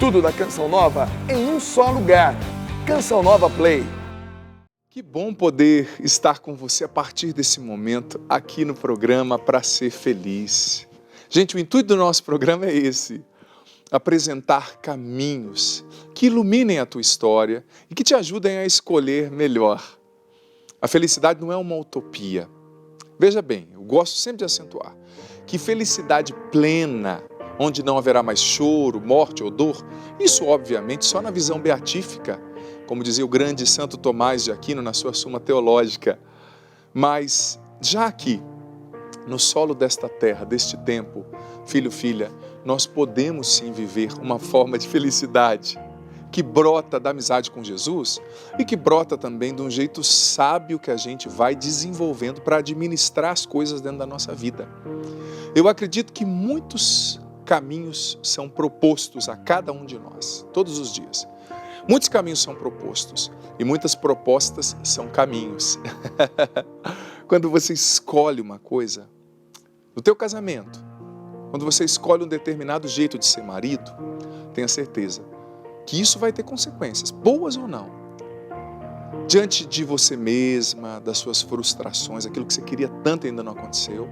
Tudo da Canção Nova em um só lugar. Canção Nova Play. Que bom poder estar com você a partir desse momento aqui no programa Pra Ser Feliz. Gente, o intuito do nosso programa é esse: apresentar caminhos que iluminem a tua história e que te ajudem a escolher melhor. A felicidade não é uma utopia. Veja bem, eu gosto sempre de acentuar que felicidade plena, onde não haverá mais choro, morte ou dor, isso obviamente só na visão beatífica, como dizia o grande Santo Tomás de Aquino na sua Suma Teológica. Mas já aqui, no solo desta terra, deste tempo, filho, filha, nós podemos sim viver uma forma de felicidade que brota da amizade com Jesus e que brota também de um jeito sábio que a gente vai desenvolvendo para administrar as coisas dentro da nossa vida. Eu acredito que muitos caminhos são propostos a cada um de nós, todos os dias. Muitos caminhos são propostos e muitas propostas são caminhos. Quando você escolhe uma coisa, no teu casamento, quando você escolhe um determinado jeito de ser marido, tenha certeza que isso vai ter consequências, boas ou não. Diante de você mesma, das suas frustrações, aquilo que você queria tanto e ainda não aconteceu,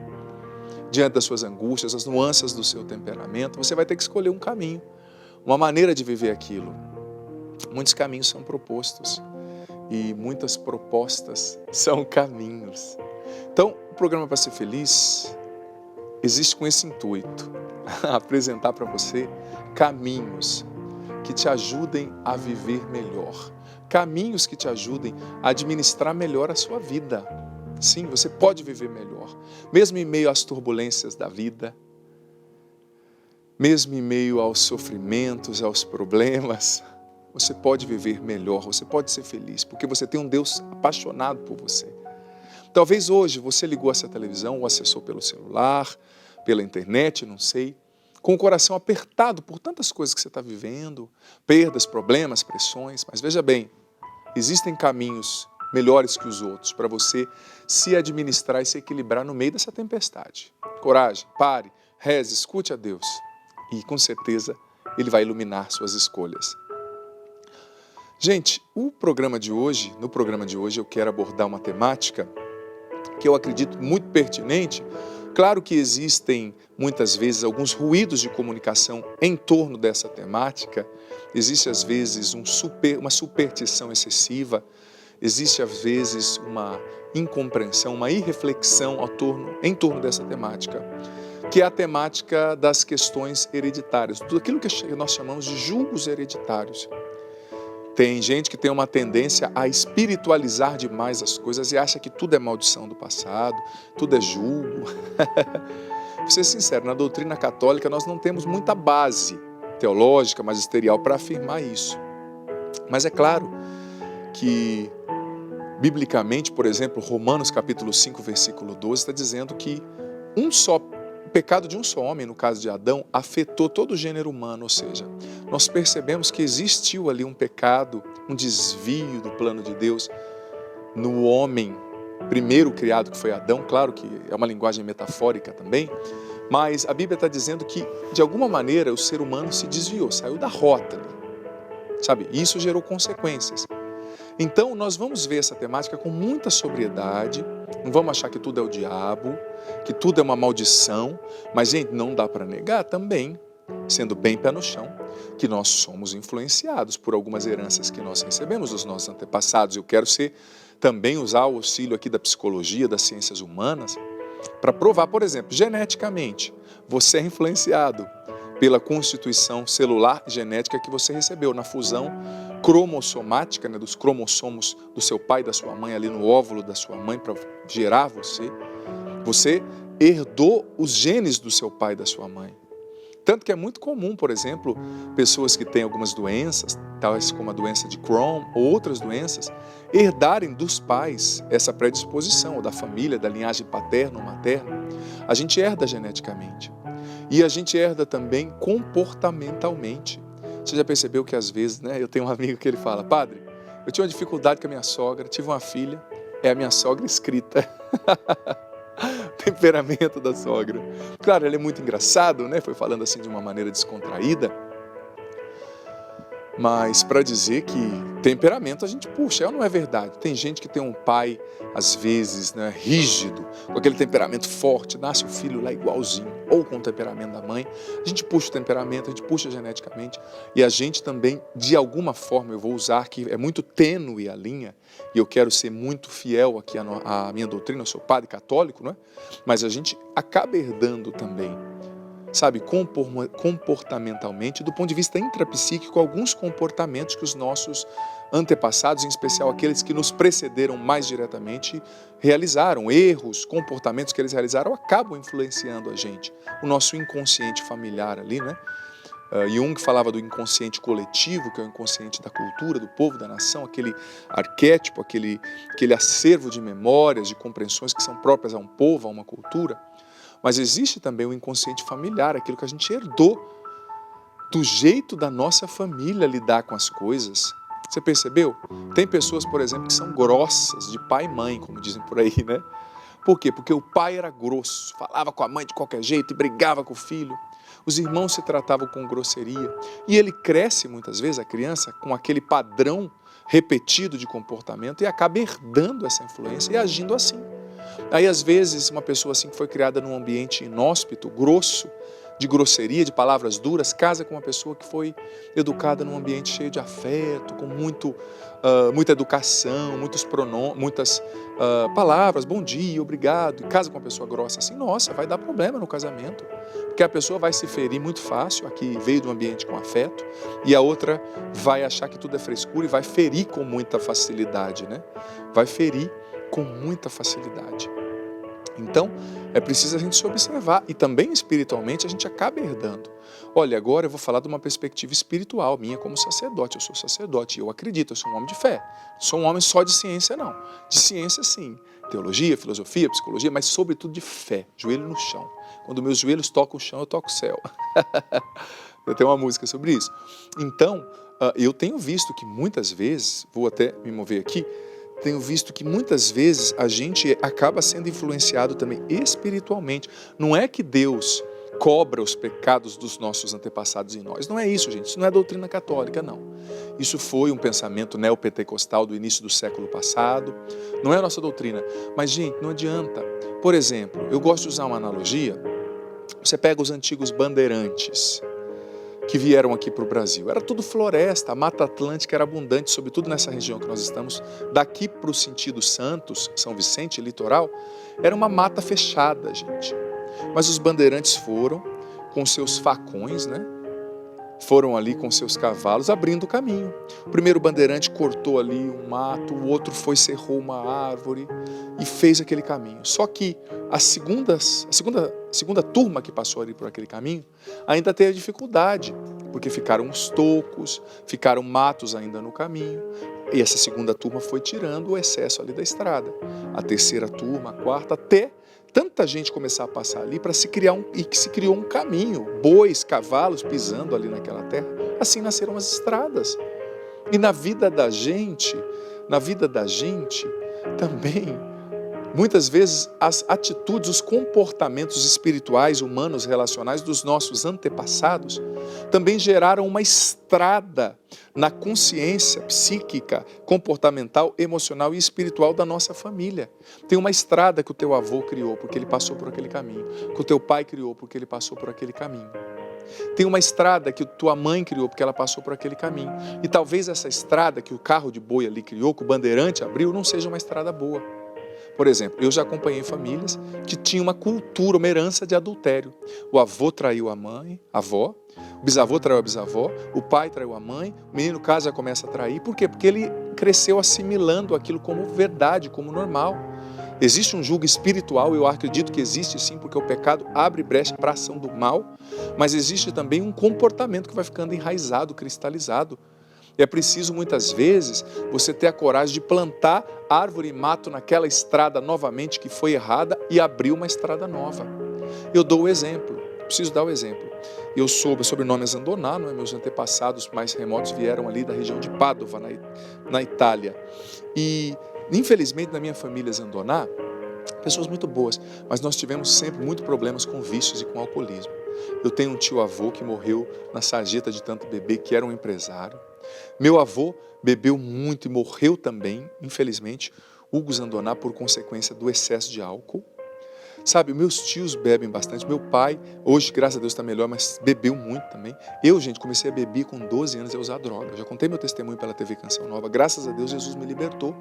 diante das suas angústias, as nuances do seu temperamento, você vai ter que escolher um caminho, uma maneira de viver aquilo. Muitos caminhos são propostos e muitas propostas são caminhos. Então, o programa Pra Ser Feliz existe com esse intuito, apresentar para você caminhos que te ajudem a viver melhor, caminhos que te ajudem a administrar melhor a sua vida. Sim, você pode viver melhor, mesmo em meio às turbulências da vida, mesmo em meio aos sofrimentos, aos problemas, você pode viver melhor, você pode ser feliz, porque você tem um Deus apaixonado por você. Talvez hoje você ligou essa televisão ou acessou pelo celular, pela internet, não sei, com o coração apertado por tantas coisas que você está vivendo, perdas, problemas, pressões, mas veja bem, existem caminhos melhores que os outros para você se administrar e se equilibrar no meio dessa tempestade. Coragem, pare, reze, escute a Deus e com certeza Ele vai iluminar suas escolhas. Gente, no programa de hoje eu quero abordar uma temática que eu acredito muito pertinente. Claro que existem muitas vezes alguns ruídos de comunicação em torno dessa temática, existe às vezes uma superstição excessiva, existe às vezes uma incompreensão, uma irreflexão em torno dessa temática, que é a temática das questões hereditárias, tudo aquilo que nós chamamos de julgos hereditários. Tem gente que tem uma tendência a espiritualizar demais as coisas e acha que tudo é maldição do passado, tudo é julgo. Vou ser sincero, na doutrina católica nós não temos muita base teológica, magisterial para afirmar isso. Mas é claro que, biblicamente, por exemplo, Romanos capítulo 5, versículo 12, está dizendo que o pecado de um só homem, no caso de Adão, afetou todo o gênero humano, ou seja, nós percebemos que existiu ali um pecado, um desvio do plano de Deus no homem primeiro criado, que foi Adão. Claro que é uma linguagem metafórica também, mas a Bíblia está dizendo que, de alguma maneira, o ser humano se desviou, saiu da rota ali, sabe? E isso gerou consequências. Então, nós vamos ver essa temática com muita sobriedade, não vamos achar que tudo é o diabo, que tudo é uma maldição, mas, gente, não dá para negar também, sendo bem pé no chão, que nós somos influenciados por algumas heranças que nós recebemos dos nossos antepassados. Eu quero também usar o auxílio aqui da psicologia, das ciências humanas, para provar, por exemplo, geneticamente, você é influenciado pela constituição celular e genética que você recebeu na fusão cromossomática, dos cromossomos do seu pai e da sua mãe ali no óvulo da sua mãe para gerar você. Você herdou os genes do seu pai e da sua mãe. Tanto que é muito comum, por exemplo, pessoas que têm algumas doenças, tais como a doença de Crohn ou outras doenças, herdarem dos pais essa predisposição, ou da família, da linhagem paterna ou materna. A gente herda geneticamente. E a gente herda também comportamentalmente. Você já percebeu que às vezes, eu tenho um amigo que ele fala: padre, eu tinha uma dificuldade com a minha sogra, tive uma filha, é a minha sogra escrita. Temperamento da sogra. Claro, ele é muito engraçado, foi falando assim de uma maneira descontraída. Mas para dizer que temperamento a gente puxa, não é verdade. Tem gente que tem um pai, às vezes, né, rígido, com aquele temperamento forte, nasce o filho lá igualzinho, ou com o temperamento da mãe. A gente puxa o temperamento, a gente puxa geneticamente, e a gente também, de alguma forma, eu vou usar que é muito tênue a linha, e eu quero ser muito fiel aqui à minha doutrina, eu sou padre católico, não é? Mas a gente acaba herdando também, sabe, comportamentalmente, do ponto de vista intrapsíquico, alguns comportamentos que os nossos antepassados, em especial aqueles que nos precederam mais diretamente, realizaram. Erros, comportamentos que eles realizaram acabam influenciando a gente. O nosso inconsciente familiar ali, né? Jung falava do inconsciente coletivo, que é o inconsciente da cultura, do povo, da nação, aquele arquétipo, aquele acervo de memórias, de compreensões que são próprias a um povo, a uma cultura. Mas existe também o inconsciente familiar, aquilo que a gente herdou do jeito da nossa família lidar com as coisas. Você percebeu? Tem pessoas, por exemplo, que são grossas, de pai e mãe, como dizem por aí, né? Por quê? Porque o pai era grosso, falava com a mãe de qualquer jeito e brigava com o filho. Os irmãos se tratavam com grosseria. E ele cresce, muitas vezes, a criança, com aquele padrão repetido de comportamento e acaba herdando essa influência e agindo assim. Aí, às vezes, uma pessoa assim que foi criada num ambiente inóspito, grosso, de grosseria, de palavras duras, casa com uma pessoa que foi educada num ambiente cheio de afeto, com muita educação, muitas palavras, bom dia, obrigado, e casa com uma pessoa grossa assim, nossa, vai dar problema no casamento, porque a pessoa vai se ferir muito fácil, aqui veio de um ambiente com afeto, e a outra vai achar que tudo é frescura e vai ferir com muita facilidade, né? Vai ferir com muita facilidade. Então, é preciso a gente se observar e também espiritualmente a gente acaba herdando. Olha, agora eu vou falar de uma perspectiva espiritual minha como sacerdote. Eu sou sacerdote, eu acredito, eu sou um homem de fé. Não sou um homem só de ciência, não. De ciência, sim. Teologia, filosofia, psicologia, mas sobretudo de fé, joelho no chão. Quando meus joelhos tocam o chão, eu toco o céu. Eu tenho uma música sobre isso. Então, eu tenho visto que muitas vezes, vou até me mover aqui, tenho visto que muitas vezes a gente acaba sendo influenciado também espiritualmente. Não é que Deus cobra os pecados dos nossos antepassados em nós. Não é isso, gente. Isso não é doutrina católica, não. Isso foi um pensamento neopentecostal do início do século passado. Não é a nossa doutrina. Mas, gente, não adianta. Por exemplo, eu gosto de usar uma analogia. Você pega os antigos bandeirantes que vieram aqui para o Brasil. Era tudo floresta, a Mata Atlântica era abundante, sobretudo nessa região que nós estamos. Daqui para o sentido Santos, São Vicente, litoral, era uma mata fechada, gente. Mas os bandeirantes foram com seus facões, né? Foram ali com seus cavalos abrindo o caminho. O primeiro bandeirante cortou ali um mato, o outro foi cerrou uma árvore e fez aquele caminho. Só que a segunda turma que passou ali por aquele caminho ainda teve dificuldade, porque ficaram os tocos, ficaram matos ainda no caminho. E essa segunda turma foi tirando o excesso ali da estrada. A terceira turma, a quarta, até tanta gente começar a passar ali para se criou um caminho, bois, cavalos pisando ali naquela terra, assim nasceram as estradas. E na vida da gente também, muitas vezes as atitudes, os comportamentos espirituais, humanos, relacionais dos nossos antepassados também geraram uma estrada na consciência psíquica, comportamental, emocional e espiritual da nossa família. Tem uma estrada que o teu avô criou porque ele passou por aquele caminho, que o teu pai criou porque ele passou por aquele caminho. Tem uma estrada que tua mãe criou porque ela passou por aquele caminho. E talvez essa estrada que o carro de boi ali criou, que o bandeirante abriu, não seja uma estrada boa. Por exemplo, eu já acompanhei famílias que tinham uma cultura, uma herança de adultério. O avô traiu a avó, o bisavô traiu a bisavó, o pai traiu a mãe, o menino casa começa a trair. Por quê? Porque ele cresceu assimilando aquilo como verdade, como normal. Existe um julgo espiritual, eu acredito que existe sim, porque o pecado abre brecha para a ação do mal, mas existe também um comportamento que vai ficando enraizado, cristalizado. É preciso, muitas vezes, você ter a coragem de plantar árvore e mato naquela estrada novamente que foi errada e abrir uma estrada nova. Eu dou o exemplo, preciso dar o exemplo. Eu sou, meu sobrenome é Zandoná, não é? Meus antepassados mais remotos vieram ali da região de Pádua, na Itália. E, infelizmente, na minha família Zandoná, pessoas muito boas, mas nós tivemos sempre muitos problemas com vícios e com alcoolismo. Eu tenho um tio-avô que morreu na sarjeta de tanto beber, que era um empresário. Meu avô bebeu muito e morreu também, infelizmente, Hugo Zandoná, por consequência do excesso de álcool. Sabe, meus tios bebem bastante. Meu pai, hoje, graças a Deus, está melhor, mas bebeu muito também. Eu, gente, comecei a beber com 12 anos e a usar droga. Eu já contei meu testemunho pela TV Canção Nova. Graças a Deus, Jesus me libertou.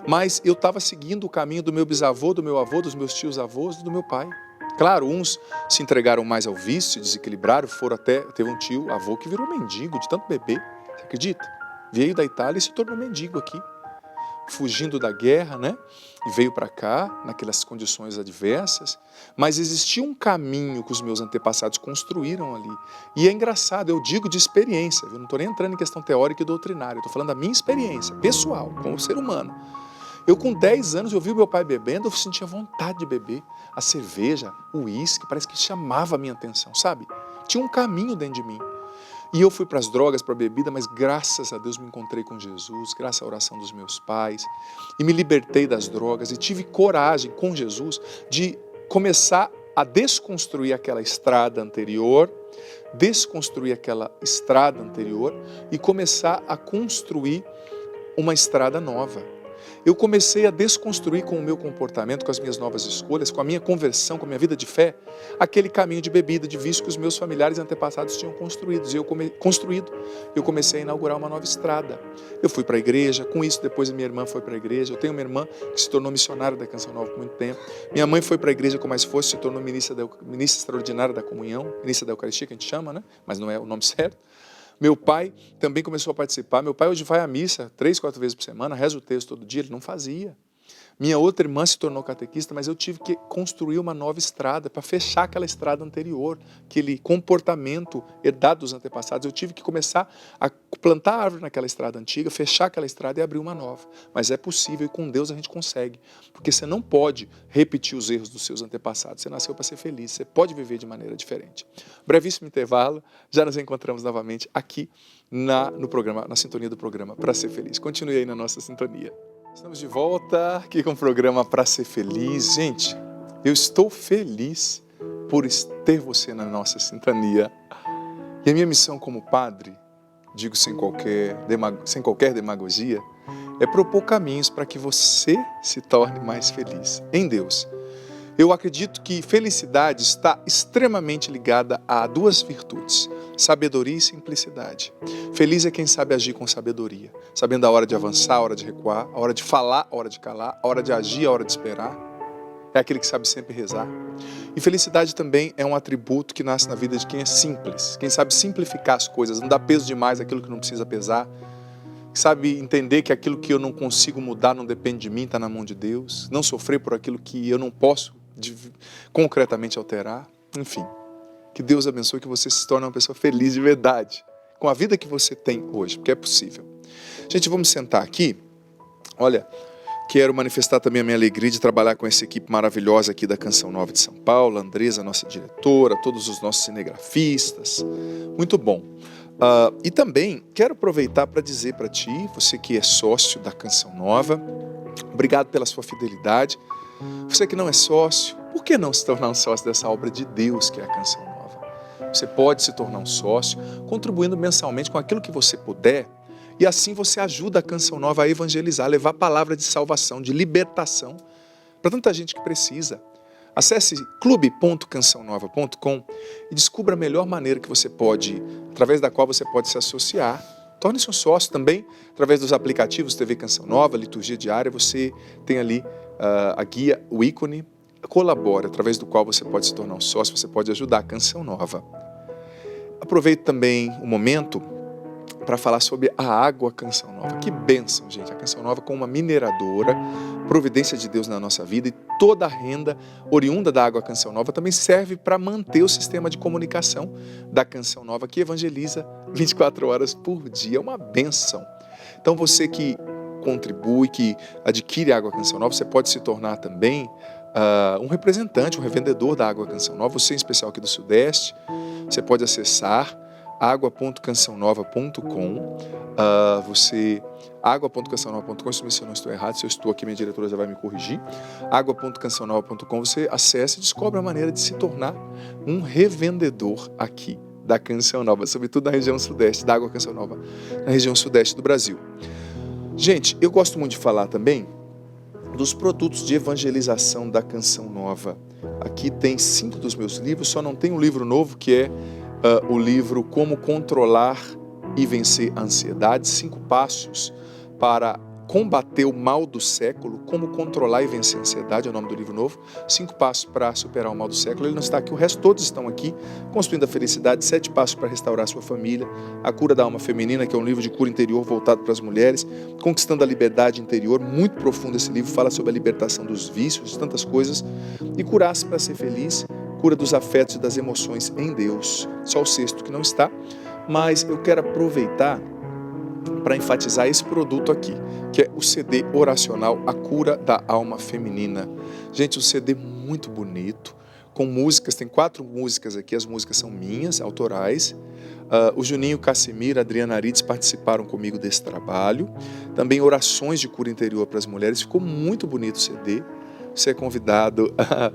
Mas eu estava seguindo o caminho do meu bisavô, do meu avô, dos meus tios avós e do meu pai. Claro, uns se entregaram mais ao vício, se desequilibraram, foram até... Teve um tio, avô, que virou mendigo de tanto beber. Você acredita? Veio da Itália e se tornou mendigo aqui, fugindo da guerra, né? E veio para cá, naquelas condições adversas. Mas existia um caminho que os meus antepassados construíram ali. E é engraçado, eu digo de experiência, eu não estou nem entrando em questão teórica e doutrinária, eu estou falando da minha experiência pessoal, como ser humano. Eu com 10 anos, eu vi meu pai bebendo, eu sentia vontade de beber. A cerveja, o uísque, parece que chamava a minha atenção, sabe? Tinha um caminho dentro de mim. E eu fui para as drogas, para a bebida, mas graças a Deus me encontrei com Jesus, graças à oração dos meus pais, e me libertei das drogas e tive coragem com Jesus de começar a desconstruir aquela estrada anterior e começar a construir uma estrada nova. Eu comecei a desconstruir com o meu comportamento, com as minhas novas escolhas, com a minha conversão, com a minha vida de fé, aquele caminho de bebida, de vício que os meus familiares e antepassados tinham construído. Eu comecei a inaugurar uma nova estrada. Eu fui para a igreja, com isso depois a minha irmã foi para a igreja. Eu tenho uma irmã que se tornou missionária da Canção Nova por muito tempo. Minha mãe foi para a igreja com mais força, se tornou ministra extraordinária da comunhão, ministra da Eucaristia, que a gente chama, né? Mas não é o nome certo. Meu pai também começou a participar. Meu pai hoje vai à missa 3, 4 vezes por semana, reza o texto todo dia, ele não fazia. Minha outra irmã se tornou catequista, mas eu tive que construir uma nova estrada para fechar aquela estrada anterior, aquele comportamento herdado dos antepassados. Eu tive que começar a plantar árvore naquela estrada antiga, fechar aquela estrada e abrir uma nova. Mas é possível e com Deus a gente consegue, porque você não pode repetir os erros dos seus antepassados. Você nasceu para ser feliz, você pode viver de maneira diferente. Brevíssimo intervalo, já nos encontramos novamente aqui no programa, na sintonia do programa Para Ser Feliz. Continue aí na nossa sintonia. Estamos de volta aqui com o programa Para Ser Feliz. Gente, eu estou feliz por ter você na nossa sintonia. E a minha missão como padre, digo sem qualquer demagogia, é propor caminhos para que você se torne mais feliz em Deus. Eu acredito que felicidade está extremamente ligada a duas virtudes: sabedoria e simplicidade. Feliz é quem sabe agir com sabedoria, sabendo a hora de avançar, a hora de recuar, a hora de falar, a hora de calar, a hora de agir, a hora de esperar. É aquele que sabe sempre rezar. E felicidade também é um atributo que nasce na vida de quem é simples, quem sabe simplificar as coisas, não dá peso demais àquilo que não precisa pesar, sabe entender que aquilo que eu não consigo mudar não depende de mim, está na mão de Deus, não sofrer por aquilo que eu não posso concretamente alterar. Enfim, que Deus abençoe, que você se torne uma pessoa feliz de verdade, com a vida que você tem hoje, porque é possível. Gente, vamos sentar aqui. Olha, quero manifestar também a minha alegria de trabalhar com essa equipe maravilhosa aqui da Canção Nova de São Paulo, a Andresa, nossa diretora, todos os nossos cinegrafistas. Muito bom. E também quero aproveitar para dizer para ti, você que é sócio da Canção Nova, obrigado pela sua fidelidade. Você que não é sócio, por que não se tornar um sócio dessa obra de Deus que é a Canção Nova? Você pode se tornar um sócio contribuindo mensalmente com aquilo que você puder, e assim você ajuda a Canção Nova a evangelizar, a levar a palavra de salvação, de libertação para tanta gente que precisa. Acesse clube.cançãonova.com e descubra a melhor maneira que você pode, através da qual você pode se associar. Torne-se um sócio também, através dos aplicativos TV Canção Nova, Liturgia Diária, você tem ali a guia, o ícone, colabora, através do qual você pode se tornar um sócio, você pode ajudar a Canção Nova. Aproveito também o momento para falar sobre a água Canção Nova. Que bênção, gente! A Canção Nova com uma mineradora, providência de Deus na nossa vida, e toda a renda oriunda da água Canção Nova também serve para manter o sistema de comunicação da Canção Nova, que evangeliza 24 horas por dia. É uma bênção. Então você que contribui, que adquire a água Canção Nova, você pode se tornar também um representante, um revendedor da água Canção Nova. Você, em especial aqui do Sudeste, você pode acessar agua.cançãonova.com, agua.cançãonova.com, se eu não estou errado, se eu estou aqui, minha diretora já vai me corrigir, agua.cançãonova.com, você acessa e descobre a maneira de se tornar um revendedor aqui da Canção Nova, sobretudo na região sudeste, da Água Canção Nova, na região sudeste do Brasil. Gente, eu gosto muito de falar também dos produtos de evangelização da Canção Nova. Aqui tem 5 dos meus livros, só não tem um livro novo, que é o livro Como Controlar e Vencer a Ansiedade, 5 passos para combater o mal do século, como controlar e vencer a ansiedade, é o nome do livro novo, 5 passos para superar o mal do século. Ele não está aqui, o resto todos estão aqui, Construindo a Felicidade, 7 passos para restaurar a sua família, A Cura da Alma Feminina, que é um livro de cura interior voltado para as mulheres, Conquistando a Liberdade Interior, muito profundo esse livro, fala sobre a libertação dos vícios, de tantas coisas, e Curar-se para Ser Feliz, Cura dos Afetos e das Emoções em Deus, só o 6º que não está, mas eu quero aproveitar para enfatizar esse produto aqui, que é o CD oracional A Cura da Alma Feminina. Gente, um CD muito bonito, com músicas, tem 4 músicas aqui, as músicas são minhas, autorais. O Juninho Cassimiro, a Adriana Arides participaram comigo desse trabalho. Também orações de cura interior para as mulheres, ficou muito bonito o CD. Você é convidado a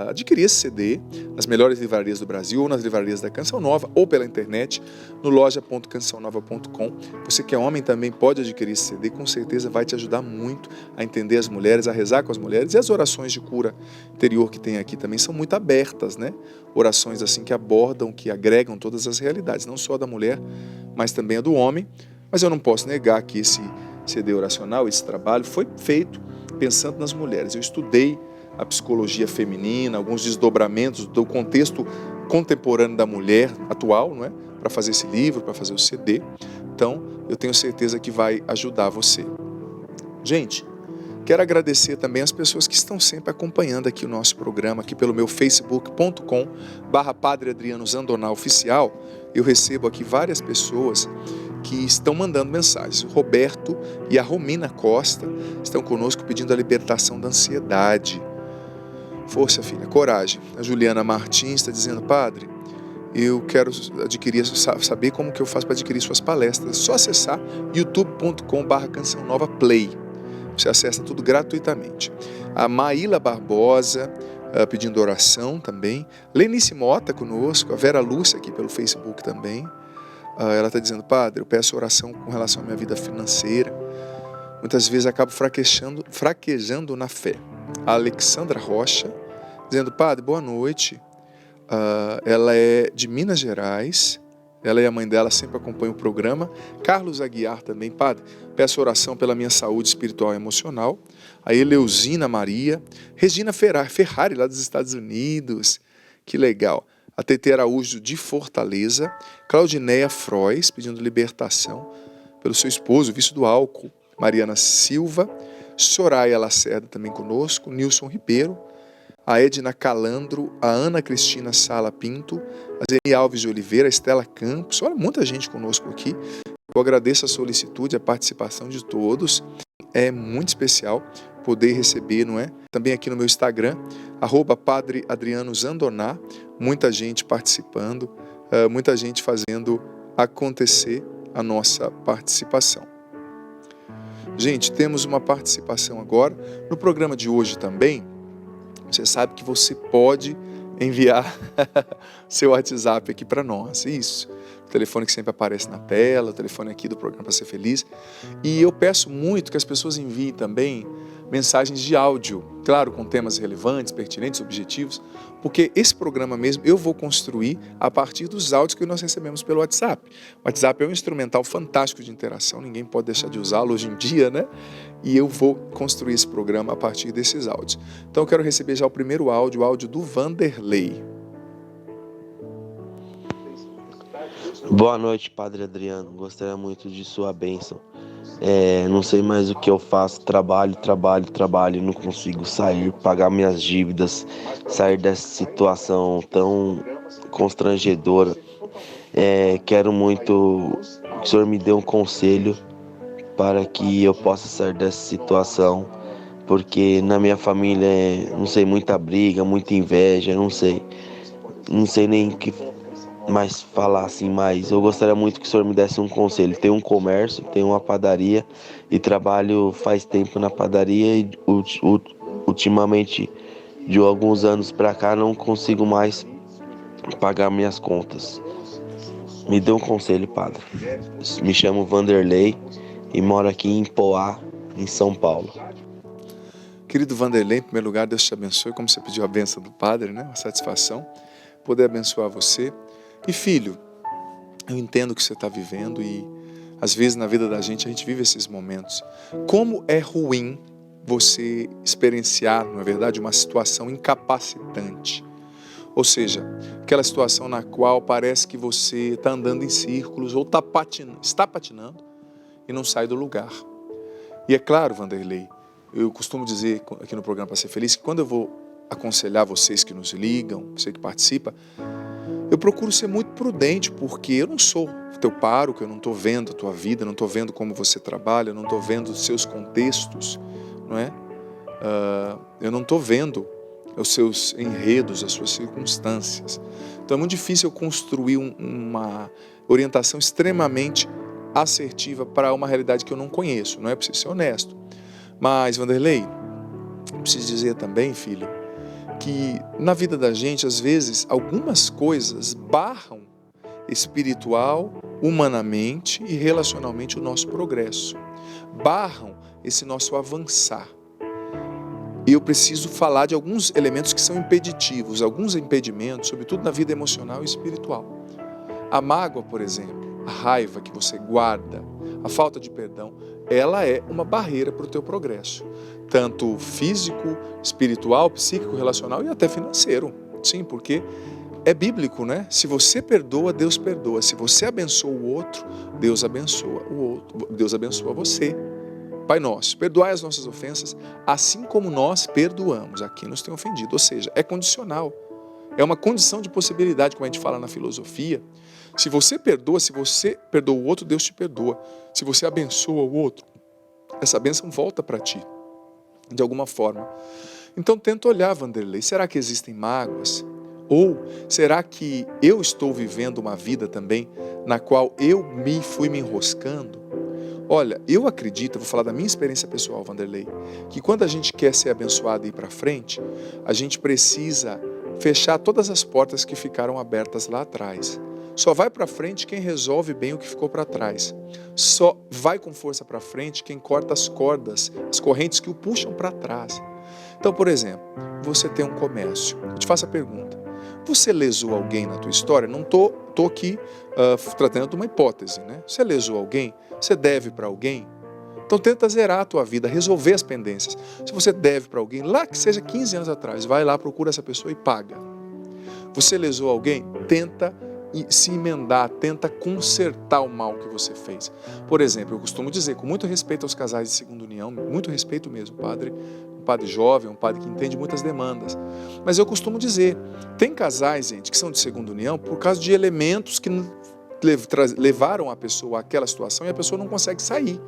adquirir esse CD nas melhores livrarias do Brasil, ou nas livrarias da Canção Nova, ou pela internet, no loja.cançãonova.com. Você que é homem também pode adquirir esse CD, com certeza vai te ajudar muito a entender as mulheres, a rezar com as mulheres. E as orações de cura interior que tem aqui também são muito abertas, né? Orações assim que abordam, que agregam todas as realidades, não só da mulher, mas também a do homem. Mas eu não posso negar que esse CD oracional, esse trabalho, foi feito pensando nas mulheres. Eu estudei a psicologia feminina, alguns desdobramentos do contexto contemporâneo da mulher atual, não é? Para fazer esse livro, para fazer o CD. Então, eu tenho certeza que vai ajudar você. Gente, quero agradecer também as pessoas que estão sempre acompanhando aqui o nosso programa, aqui pelo meu facebook.com/Padre Adriano Zandoná Oficial. Eu recebo aqui várias pessoas que estão mandando mensagens. O Roberto e a Romina Costa estão conosco pedindo a libertação da ansiedade. Força, filha, coragem. A Juliana Martins está dizendo: Padre, eu quero saber como que eu faço para adquirir suas palestras. É só acessar youtube.com/Canção Nova Play. Você acessa tudo gratuitamente. A Maíla Barbosa pedindo oração também. Lenice Mota conosco. A Vera Lúcia aqui pelo Facebook também. Ela está dizendo: Padre, eu peço oração com relação à minha vida financeira. Muitas vezes acabo fraquejando na fé. A Alexandra Rocha dizendo: Padre, boa noite. Ela é de Minas Gerais. Ela e a mãe dela sempre acompanham o programa. Carlos Aguiar também: Padre, peço oração pela minha saúde espiritual e emocional. A Eleusina Maria. Regina Ferrari, lá dos Estados Unidos. Que legal. A Tete Araújo de Fortaleza, Claudineia Frois, pedindo libertação pelo seu esposo, vício do álcool, Mariana Silva, Soraya Lacerda também conosco, Nilson Ribeiro, a Edna Calandro, a Ana Cristina Sala Pinto, a Zeni Alves de Oliveira, a Estela Campos, olha, muita gente conosco aqui. Eu agradeço a solicitude, a participação de todos, é muito especial poder receber, não é? Também aqui no meu Instagram, @Padre Adriano Zandoná, muita gente participando, muita gente fazendo acontecer a nossa participação. Gente, temos uma participação agora. No programa de hoje também, você sabe que você pode enviar seu WhatsApp aqui para nós, isso. O telefone que sempre aparece na tela, o telefone aqui do programa Para Ser Feliz. E eu peço muito que as pessoas enviem também mensagens de áudio, claro, com temas relevantes, pertinentes, objetivos, porque esse programa mesmo eu vou construir a partir dos áudios que nós recebemos pelo WhatsApp. O WhatsApp é um instrumental fantástico de interação, ninguém pode deixar de usá-lo hoje em dia, né? E eu vou construir esse programa a partir desses áudios. Então eu quero receber já o primeiro áudio, o áudio do Vanderlei. Boa noite, Padre Adriano. Gostaria muito de sua bênção. Não sei mais o que eu faço. Trabalho, não consigo sair, pagar minhas dívidas, sair dessa situação tão constrangedora. Quero muito que o senhor me dê um conselho para que eu possa sair dessa situação, porque na minha família não sei, muita briga, muita inveja, não sei nem o que mais falar assim, mas eu gostaria muito que o senhor me desse um conselho. Tenho um comércio, tenho uma padaria e trabalho faz tempo na padaria e ultimamente, de alguns anos para cá, não consigo mais pagar minhas contas. Me dê um conselho, padre. Me chamo Vanderlei e moro aqui em Poá, em São Paulo. Querido Vanderlei, em primeiro lugar, Deus te abençoe, como você pediu a bênção do Padre, né? Uma satisfação poder abençoar você. E filho, eu entendo o que você está vivendo e às vezes na vida da gente a gente vive esses momentos. Como é ruim você experienciar, não é verdade, uma situação incapacitante. Ou seja, aquela situação na qual parece que você está andando em círculos ou está patinando e não sai do lugar. E é claro, Vanderlei, eu costumo dizer aqui no programa Para Ser Feliz que quando eu vou aconselhar vocês que nos ligam, você que participa, eu procuro ser muito prudente, porque eu não sou teu pároco, eu não estou vendo a tua vida, não estou vendo como você trabalha, eu não estou vendo os seus contextos, não é? Eu não estou vendo os seus enredos, as suas circunstâncias. Então é muito difícil eu construir uma orientação extremamente assertiva para uma realidade que eu não conheço, não é? Preciso ser honesto. Mas, Vanderlei, preciso dizer também, filho, que na vida da gente, às vezes, algumas coisas barram espiritual, humanamente e relacionalmente o nosso progresso. Barram esse nosso avançar. E eu preciso falar de alguns elementos que são impeditivos, alguns impedimentos, sobretudo na vida emocional e espiritual. A mágoa, por exemplo, a raiva que você guarda, a falta de perdão, ela é uma barreira para o teu progresso. Tanto físico, espiritual, psíquico, relacional e até financeiro. Sim, porque é bíblico, né? Se você perdoa, Deus perdoa. Se você abençoa o outro, Deus abençoa o outro. Deus abençoa você. Pai nosso, perdoai as nossas ofensas, assim como nós perdoamos a quem nos tem ofendido. Ou seja, é condicional. É uma condição de possibilidade, como a gente fala na filosofia. Se você perdoa o outro, Deus te perdoa. Se você abençoa o outro, essa bênção volta para ti, de alguma forma. Então tenta olhar, Vanderlei, será que existem mágoas? Ou será que eu estou vivendo uma vida também na qual eu fui me enroscando? Olha, eu acredito, vou falar da minha experiência pessoal, Vanderlei, que quando a gente quer ser abençoado e ir para frente, a gente precisa fechar todas as portas que ficaram abertas lá atrás. Só vai para frente quem resolve bem o que ficou para trás. Só vai com força para frente quem corta as cordas, as correntes que o puxam para trás. Então, por exemplo, você tem um comércio. Eu te faço a pergunta. Você lesou alguém na tua história? Não estou aqui tratando de uma hipótese, né? Você lesou alguém? Você deve para alguém? Então tenta zerar a tua vida, resolver as pendências. Se você deve para alguém, lá que seja 15 anos atrás, vai lá, procura essa pessoa e paga. Você lesou alguém? Tenta se emendar, tenta consertar o mal que você fez. Por exemplo, eu costumo dizer, com muito respeito aos casais de segunda união, muito respeito mesmo, um padre jovem, um padre que entende muitas demandas, mas eu costumo dizer, tem casais, gente, que são de segunda união por causa de elementos que levaram a pessoa àquela situação e a pessoa não consegue sair.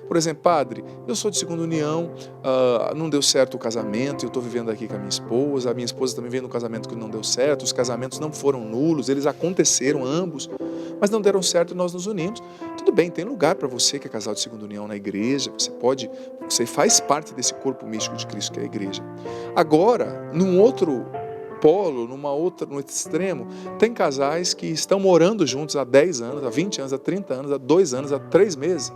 Por exemplo, padre, eu sou de segunda união, não deu certo o casamento, eu estou vivendo aqui com a minha esposa também veio no casamento que não deu certo, os casamentos não foram nulos, eles aconteceram ambos, mas não deram certo e nós nos unimos. Tudo bem, tem lugar para você que é casal de segunda união na igreja, você faz parte desse corpo místico de Cristo que é a igreja. Agora, num outro polo, no outro extremo, tem casais que estão morando juntos há 10 anos, há 20 anos, há 30 anos, há 2 anos, há 3 meses,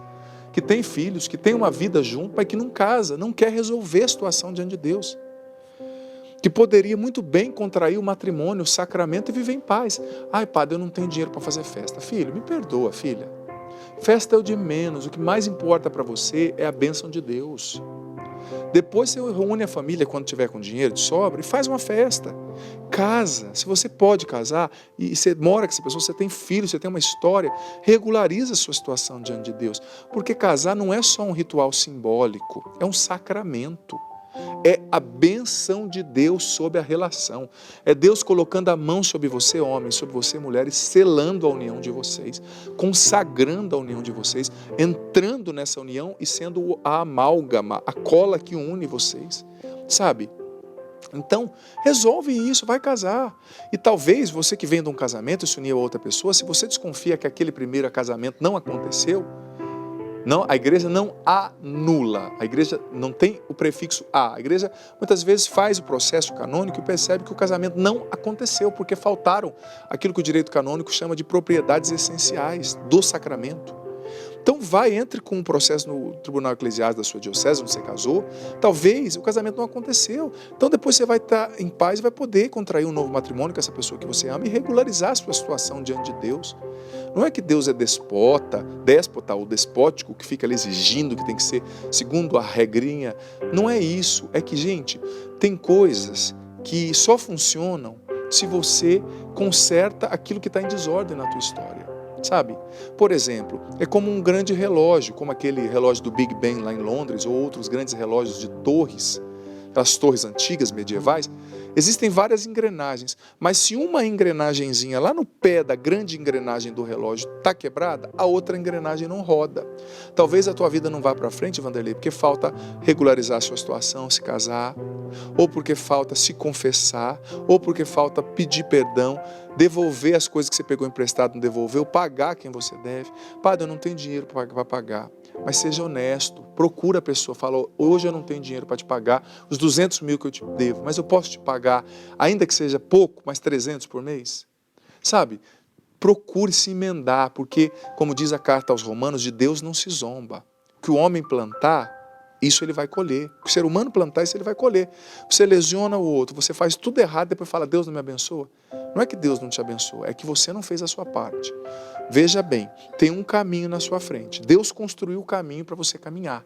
que tem filhos, que tem uma vida junto, mas que não casa, não quer resolver a situação diante de Deus. Que poderia muito bem contrair o matrimônio, o sacramento e viver em paz. Ai, padre, eu não tenho dinheiro para fazer festa. Filho, me perdoa, filha. Festa é o de menos, o que mais importa para você é a bênção de Deus. Depois você reúne a família quando tiver com dinheiro de sobra e faz uma festa. Casa, se você pode casar e você mora com essa pessoa, você tem filhos, você tem uma história, regulariza a sua situação diante de Deus. Porque casar não é só um ritual simbólico, é um sacramento. É a bênção de Deus sobre a relação. É Deus colocando a mão sobre você, homem, sobre você, mulher, e selando a união de vocês, consagrando a união de vocês, entrando nessa união e sendo a amálgama, a cola que une vocês. Sabe? Então, resolve isso, vai casar. E talvez você que vem de um casamento e se uniu a outra pessoa, se você desconfia que aquele primeiro casamento não aconteceu, Não, a igreja não anula, a igreja não tem o prefixo a. A igreja muitas vezes faz o processo canônico e percebe que o casamento não aconteceu porque faltaram aquilo que o direito canônico chama de propriedades essenciais do sacramento. Então entre com um processo no tribunal eclesiástico da sua diocese, onde você casou, talvez o casamento não aconteceu. Então depois você vai estar em paz e vai poder contrair um novo matrimônio com essa pessoa que você ama e regularizar a sua situação diante de Deus. Não é que Deus é déspota ou despótico, que fica ali exigindo que tem que ser segundo a regrinha. Não é isso. É que, gente, tem coisas que só funcionam se você conserta aquilo que está em desordem na tua história. Sabe? Por exemplo, é como um grande relógio, como aquele relógio do Big Ben lá em Londres, ou outros grandes relógios de torres, aquelas torres antigas, medievais. Existem várias engrenagens, mas se uma engrenagenzinha lá no pé da grande engrenagem do relógio está quebrada, a outra engrenagem não roda. Talvez a tua vida não vá para frente, Vanderlei, porque falta regularizar a sua situação, se casar, ou porque falta se confessar, ou porque falta pedir perdão, devolver as coisas que você pegou emprestado, não devolveu, pagar quem você deve. Padre, eu não tenho dinheiro para pagar. Mas seja honesto, procura a pessoa, fala, hoje eu não tenho dinheiro para te pagar os 200 mil que eu te devo, mas eu posso te pagar, ainda que seja pouco, mas 300 por mês? Sabe? Procure se emendar, porque, como diz a carta aos Romanos, de Deus não se zomba. O que o homem plantar, isso ele vai colher. O ser humano plantar, isso ele vai colher. Você lesiona o outro, você faz tudo errado, depois fala, Deus não me abençoa. Não é que Deus não te abençoa, é que você não fez a sua parte. Veja bem, tem um caminho na sua frente. Deus construiu o caminho para você caminhar.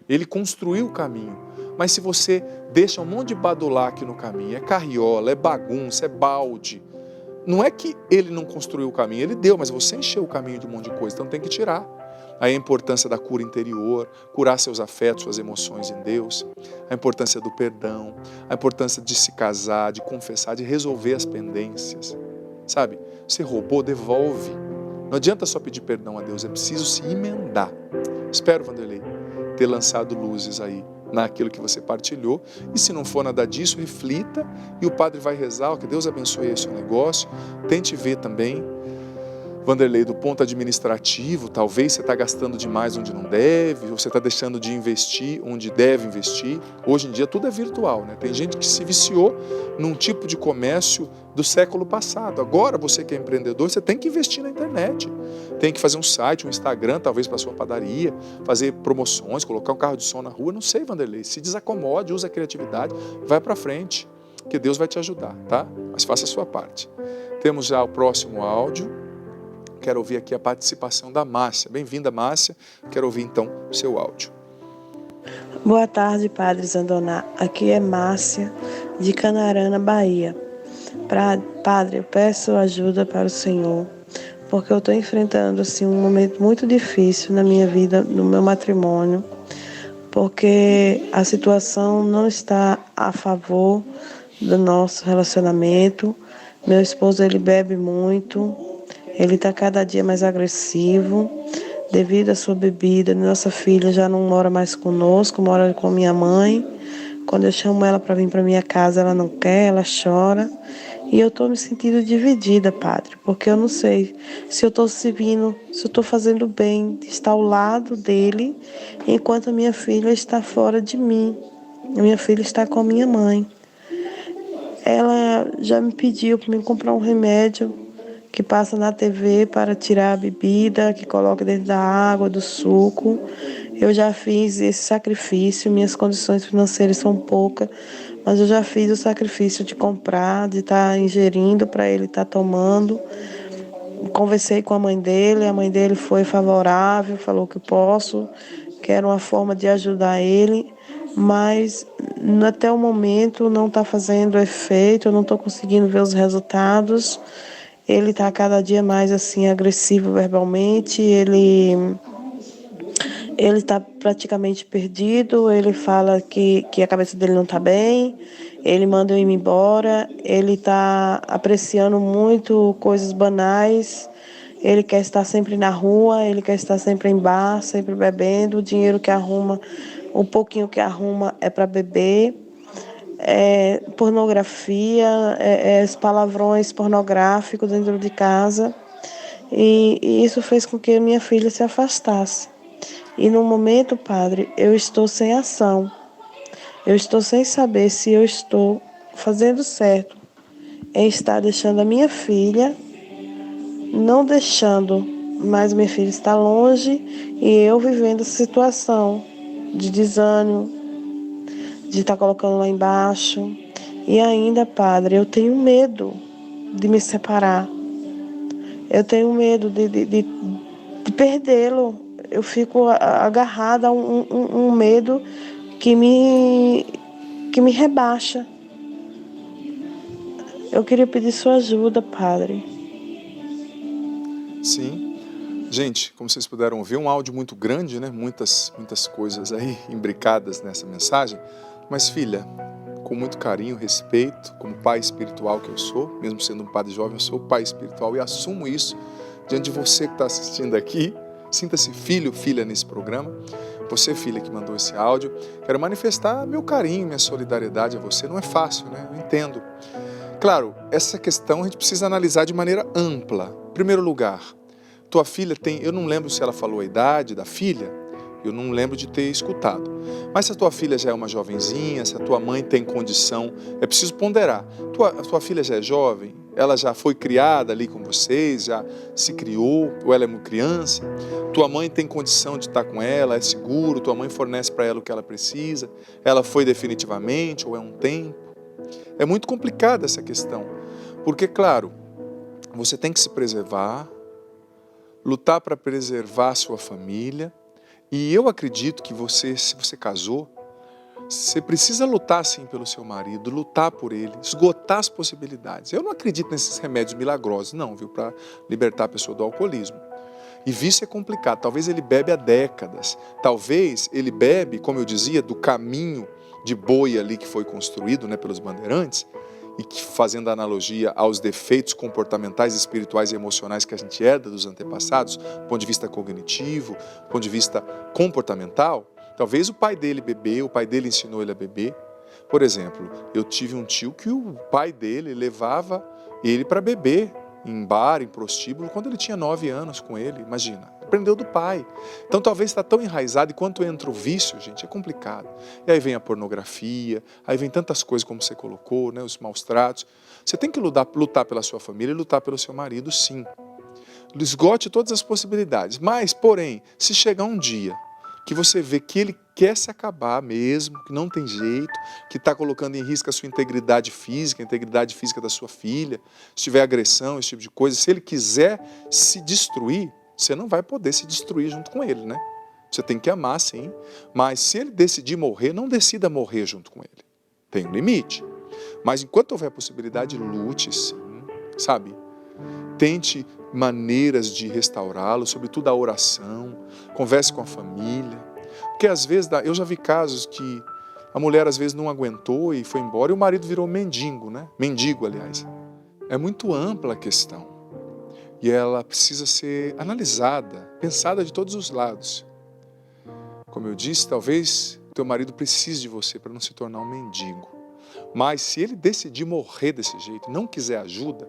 Ele construiu o caminho. Mas se você deixa um monte de badulaque no caminho, é carriola, é bagunça, é balde. Não é que ele não construiu o caminho, ele deu, mas você encheu o caminho de um monte de coisa, então tem que tirar. Aí a importância da cura interior, curar seus afetos, suas emoções em Deus, a importância do perdão, a importância de se casar, de confessar, de resolver as pendências. Sabe? Você roubou, devolve. Não adianta só pedir perdão a Deus, é preciso se emendar. Espero, Vanderlei, ter lançado luzes aí naquilo que você partilhou. E se não for nada disso, reflita e o padre vai rezar, que Deus abençoe esse negócio. Tente ver também, Vanderlei, do ponto administrativo, talvez você está gastando demais onde não deve, ou você está deixando de investir onde deve investir. Hoje em dia tudo é virtual, né? Tem gente que se viciou num tipo de comércio do século passado. Agora você que é empreendedor, você tem que investir na internet. Tem que fazer um site, um Instagram, talvez para a sua padaria, fazer promoções, colocar um carro de som na rua. Não sei, Vanderlei, se desacomode, use a criatividade, vai para frente, que Deus vai te ajudar, tá? Mas faça a sua parte. Temos já o próximo áudio. Quero ouvir aqui a participação da Márcia. Bem-vinda, Márcia. Quero ouvir, então, o seu áudio. Boa tarde, Padre Zandoná. Aqui é Márcia, de Canarana, Bahia. Padre, eu peço ajuda para o Senhor, porque eu estou enfrentando assim, um momento muito difícil na minha vida, no meu matrimônio, porque a situação não está a favor do nosso relacionamento. Meu esposo, ele bebe muito. Ele está cada dia mais agressivo devido à sua bebida. Nossa filha já não mora mais conosco, mora com minha mãe. Quando eu chamo ela para vir para minha casa, ela não quer, ela chora. E eu estou me sentindo dividida, Padre, porque eu não sei se eu estou servindo, se eu estou fazendo bem, de estar ao lado dele, enquanto a minha filha está fora de mim. A minha filha está com a minha mãe. Ela já me pediu para me comprar um remédio que passa na TV para tirar a bebida, que coloca dentro da água, do suco. Eu já fiz esse sacrifício, minhas condições financeiras são poucas, mas eu já fiz o sacrifício de comprar, de estar ingerindo para ele estar tomando. Conversei com a mãe dele foi favorável, falou que posso, que era uma forma de ajudar ele, mas até o momento não está fazendo efeito, eu não estou conseguindo ver os resultados. Ele está cada dia mais assim agressivo verbalmente, ele está praticamente perdido, ele fala que a cabeça dele não está bem, ele manda eu ir embora, ele está apreciando muito coisas banais, ele quer estar sempre na rua, ele quer estar sempre em bar, sempre bebendo, o dinheiro que arruma, o pouquinho que arruma é para beber. Pornografia, os palavrões pornográficos dentro de casa, e isso fez com que minha filha se afastasse. E no momento, Padre, eu estou sem ação. Eu estou sem saber se eu estou fazendo certo em estar deixando a minha filha, não deixando, mas minha filha está longe e eu vivendo a situação de desânimo, de estar colocando lá embaixo. E ainda, Padre, eu tenho medo de me separar. Eu tenho medo de perdê-lo. Eu fico agarrada a um medo que me rebaixa. Eu queria pedir sua ajuda, Padre. Sim. Gente, como vocês puderam ouvir, um áudio muito grande, né? Muitas coisas aí imbricadas nessa mensagem. Mas, filha, com muito carinho, respeito, como pai espiritual que eu sou, mesmo sendo um padre jovem, eu sou pai espiritual e assumo isso diante de você que está assistindo aqui. Sinta-se filho, filha nesse programa. Você, filha, que mandou esse áudio, quero manifestar meu carinho, minha solidariedade a você. Não é fácil, né? Eu entendo. Claro, essa questão a gente precisa analisar de maneira ampla. Em primeiro lugar, tua filha tem, eu não lembro se ela falou a idade da filha, eu não lembro de ter escutado. Mas se a tua filha já é uma jovenzinha, se a tua mãe tem condição, é preciso ponderar. A tua filha já é jovem, ela já foi criada ali com vocês, já se criou, ou ela é uma criança. Tua mãe tem condição de estar com ela, é seguro, tua mãe fornece para ela o que ela precisa. Ela foi definitivamente ou é um tempo? É muito complicada essa questão, porque, claro, você tem que se preservar, lutar para preservar a sua família, e eu acredito que você, se você casou, você precisa lutar sim pelo seu marido, lutar por ele, esgotar as possibilidades. Eu não acredito nesses remédios milagrosos, não, viu, para libertar a pessoa do alcoolismo. E vício é complicado, talvez ele bebe há décadas, talvez ele bebe, como eu dizia, do caminho de boi ali que foi construído, né, pelos bandeirantes, e que, fazendo analogia aos defeitos comportamentais, espirituais e emocionais que a gente herda dos antepassados, do ponto de vista cognitivo, do ponto de vista comportamental, talvez o pai dele bebeu, o pai dele ensinou ele a beber. Por exemplo, eu tive um tio que o pai dele levava ele para beber em bar, em prostíbulo, quando ele tinha 9 anos com ele, imagina. Aprendeu do pai. Então talvez está tão enraizado, e quando entra o vício, gente, é complicado. E aí vem a pornografia, aí vem tantas coisas como você colocou, né, os maus tratos. Você tem que lutar pela sua família e lutar pelo seu marido, sim. Esgote todas as possibilidades. Mas, porém, se chegar um dia que você vê que ele quer se acabar mesmo, que não tem jeito, que está colocando em risco a sua integridade física, a integridade física da sua filha, se tiver agressão, esse tipo de coisa, se ele quiser se destruir, você não vai poder se destruir junto com ele, né? Você tem que amar, sim, mas se ele decidir morrer, não decida morrer junto com ele. Tem um limite. Mas enquanto houver possibilidade, lute, sim, sabe? Tente maneiras de restaurá-lo, sobretudo a oração, converse com a família. Porque às vezes, eu já vi casos que a mulher às vezes não aguentou e foi embora e o marido virou mendigo, né? Mendigo, aliás. É muito ampla a questão. E ela precisa ser analisada, pensada de todos os lados. Como eu disse, talvez teu marido precise de você para não se tornar um mendigo. Mas se ele decidir morrer desse jeito, não quiser ajuda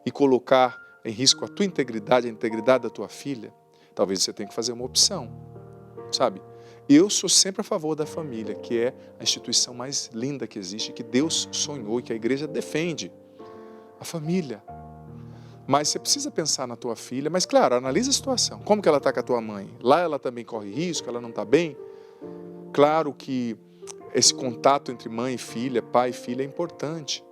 e colocar em risco a tua integridade, a integridade da tua filha, talvez você tenha que fazer uma opção, sabe? Eu sou sempre a favor da família, que é a instituição mais linda que existe, que Deus sonhou e que a igreja defende. A família. Mas você precisa pensar na tua filha, mas claro, analisa a situação. Como que ela está com a tua mãe? Lá ela também corre risco, ela não está bem? Claro que esse contato entre mãe e filha, pai e filha é importante.